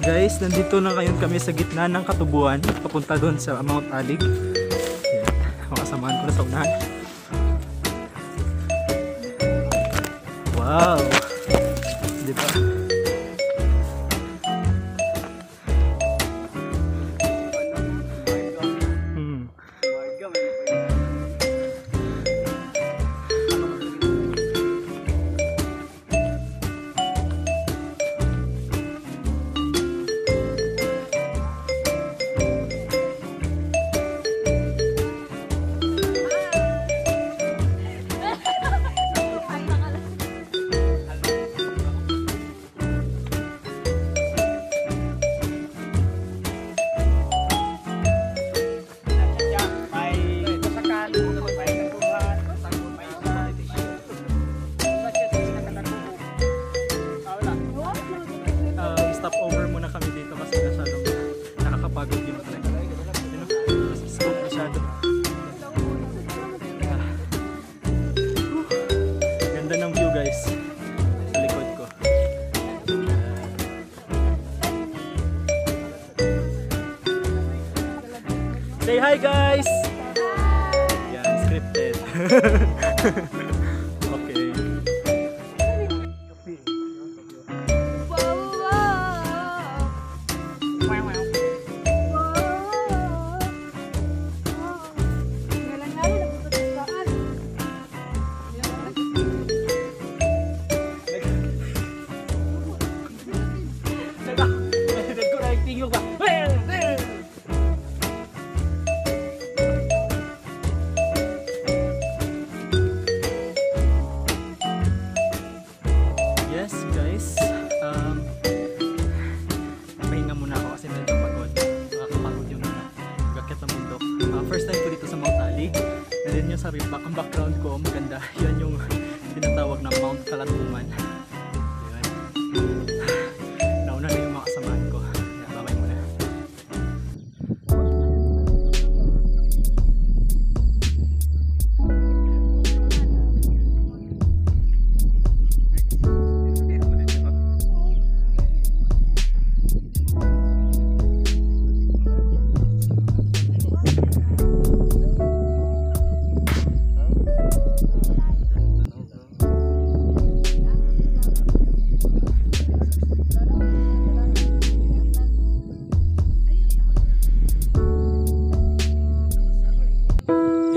Guys, nandito na ngayon kami sa gitna ng Katubuan, papunta doon sa Mount Alig. Ayan, makasamahan ko na sa unahan. Wow! Diba? Stopover muna kami dito kasi masyadong nakakapagod yung trek. Scope masyado. Ganda ng view guys sa likod ko. Say hi guys! Yan, scripted. Okay. Yes guys, pahinga muna ako kasi medyo pagod. Nakakapagod yung gakyat ng bundok. First time ko dito sa Mount Alig. And then yung sa ang background ko, maganda. Yan yung tinatawag na Mount Kalatuman. Nauna na yung mga kasamahan ko. Babay muna.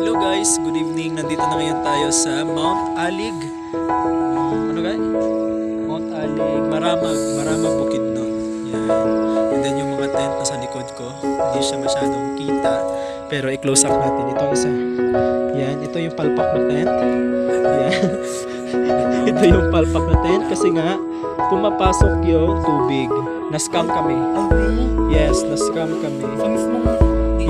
Hello guys, good evening. Nandito na ngayon tayo sa Mount Alig. Ano guys? Mount Alig, Maramag Bukidnon. Yan. And then yung mga tent na sa likod ko, hindi siya masyadong kita. Pero i-close up natin. Ito isa. Yan, ito yung palpak na tent. Yan. Ito yung palpak na tent kasi nga pumapasok yung tubig. Na-scam kami. Yes, na-scam kami.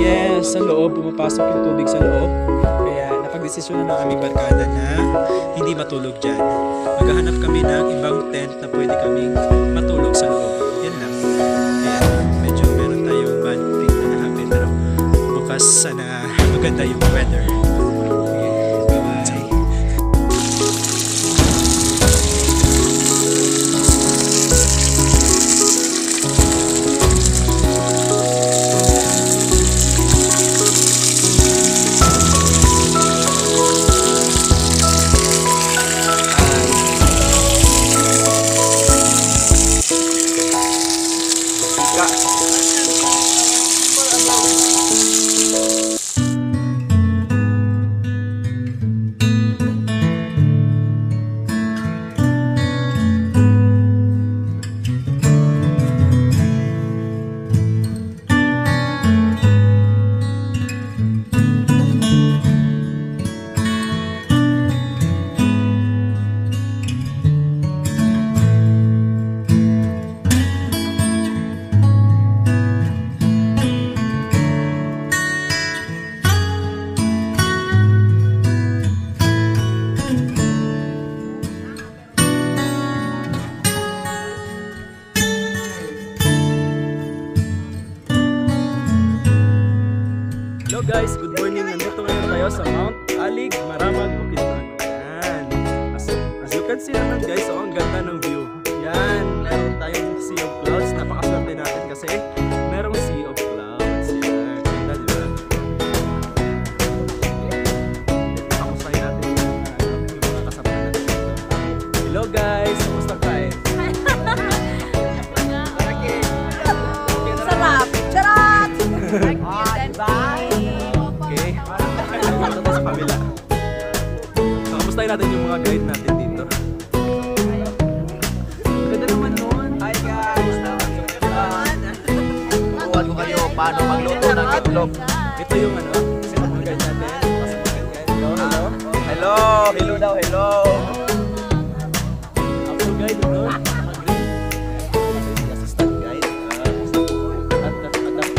Yes, sa loob, pumapasok yung tubig sa loob. Kaya napag-desisyon na ng aming barkada na hindi matulog dyan. Maghahanap kami ng ibang tent na pwede kaming matulog sa loob. Yan lang. Kaya medyo meron tayong bad trip na happen. Pero bukas sana maganda yung weather. Hello guys, good morning. Nandito ngayon tayo sa Mount Alig, Maramag Bukidnon. Yan. As you can see naman guys, ang ganda ng view. Yan. tayong sea of clouds. Napakaswerte natin kasi merong sea of clouds. Yan. Kita, di ba? Kamustahin natin yung mga kasama natin. Hello guys! Kamusta kayo? Sarap! Charot! Okay. Ito tayo sa kabila. So, kamustahin natin yung mga guide natin dito. Ganda naman nun. Hi guys! Turuan ko kayo paano magluto ng itlog. Ito yung ano, mga guide natin. Hello, hello. Hello! Hello daw, hello! Ako guide ito. Assistant guide. At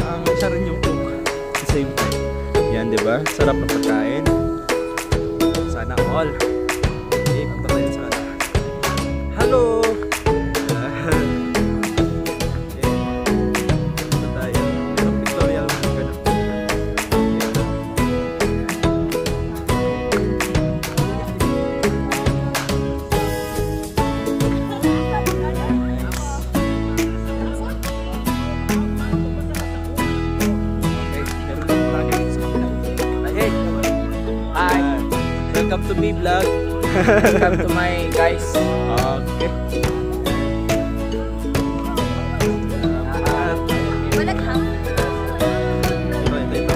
ang siya rin yung cook. At the same time. Yan, di ba? Sarap na pagkain. Sana all. Okay, punta tayo sa ano. Hello! Punta tayo. Merong pictorial na ganun. Okay, meron lang lagi sa kabila. Hey! Hi! Welcome to me vlog. Welcome to my guys. Okay. Malaghang. Ito.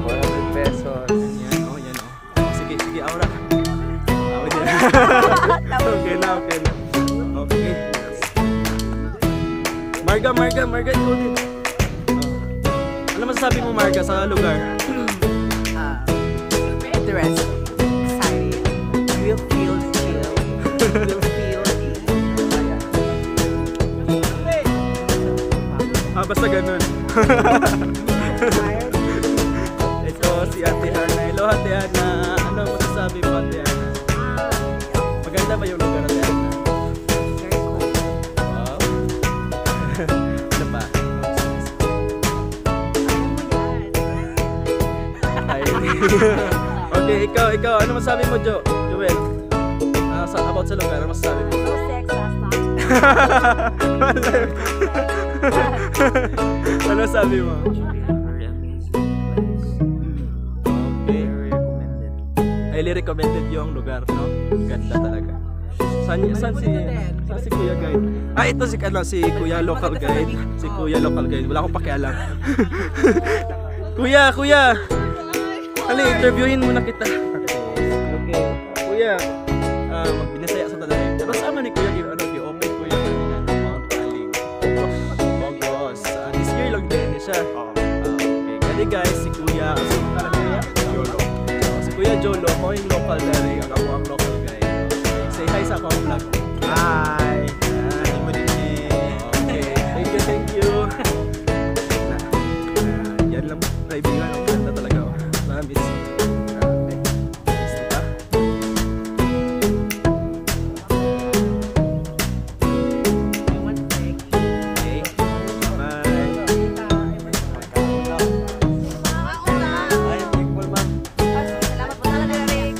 100 pesos. Yan, oh, yan, oh. Oh, sige, sige, aura. Oh, yan. Okay na, okay na. Okay. Marga, ikaw din. Oh. Ano masasabi mo, Marga, sa lugar? Interesting. Exciting. You will feel chill. You will feel Basta ganun. Ito, si Ate Hana. Hello, Ate Hana. Ano masasabi mo, Ate Hana? Maganda ba yung lugar, Ate Hana? Wow. Ano pa? Ay. Okay, ikaw. Ano masasabi mo, Joel? About sa lugar, ano masasabi mo? no sex last night. Ano sabi mo? Okay. Highly recommended yung lugar, no? Ganda talaga. Saan si Kuya Guide? Ito si Kuya Local Guide. Si Kuya Local Guide. Wala akong pakialam. Kuya! Hali, interviewin muna kita. Okay. Kuya, magbinasaya sa talaga. Pero sama ni Kuya, i-open ko yung Mount Aling. Bogos. This year lang din siya. Okay. Kaya guys, si Kuya, Jolo. Si Kuya Jolo, ako yung local dari. Ako ang local guy. Okay. Say hi sa akong vlog. Hi! Okay. Thank you. Yan lang. Kaibigan, ang ganda talaga. Promise. Grabe. Nice, diba? Okay. Bye. Ay, thankful, ma'am. Salamat po talaga, Rick.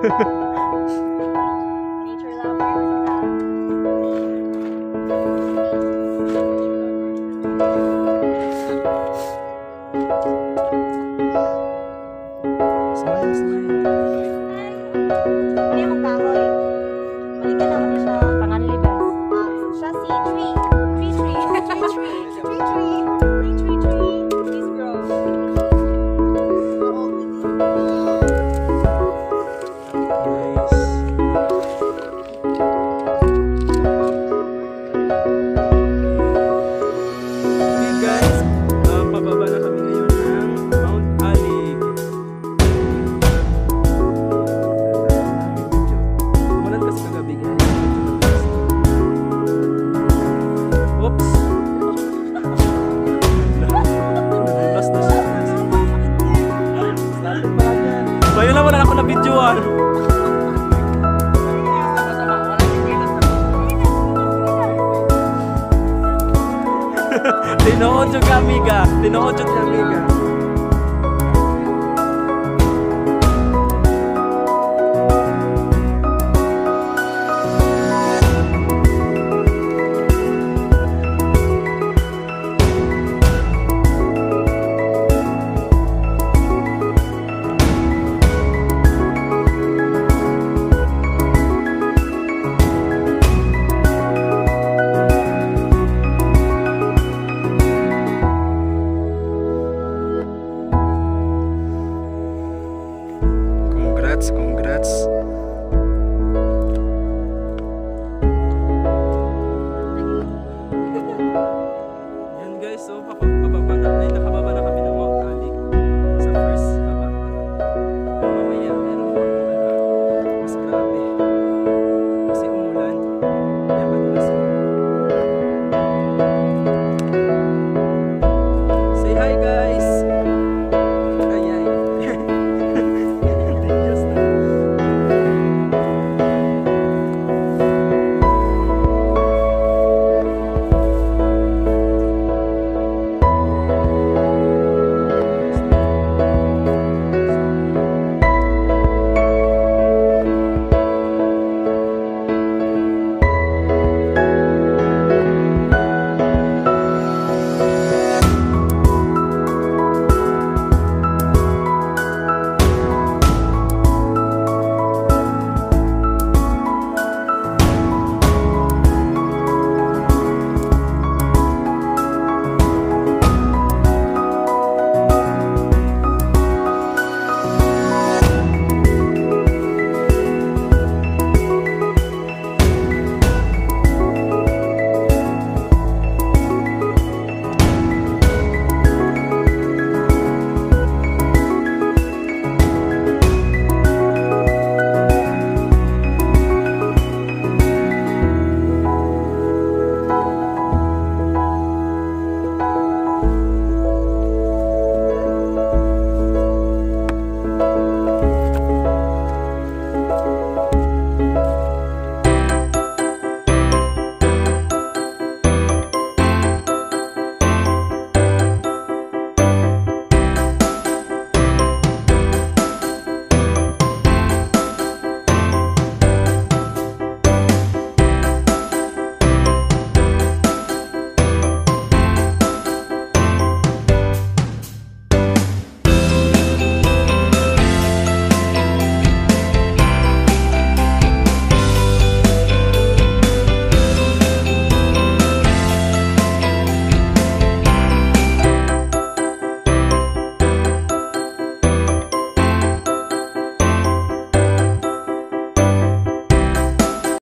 Nature lover, what's that? Smile, smile. Ano yung magkahoy? Balik ka naman siya. Panganlibas. Siya si Tree. Tree, tree. Tree, tree. Tree, tree. Tree, tree, tree. Please grow. Nice. Okay guys, pababa na kami ngayon ng Mount Alig. Umulan kasi kagabi guys. Oops! Lost na siya. Bayo na wala ako na videoan. Tinood yung amiga. Tinood yung amiga.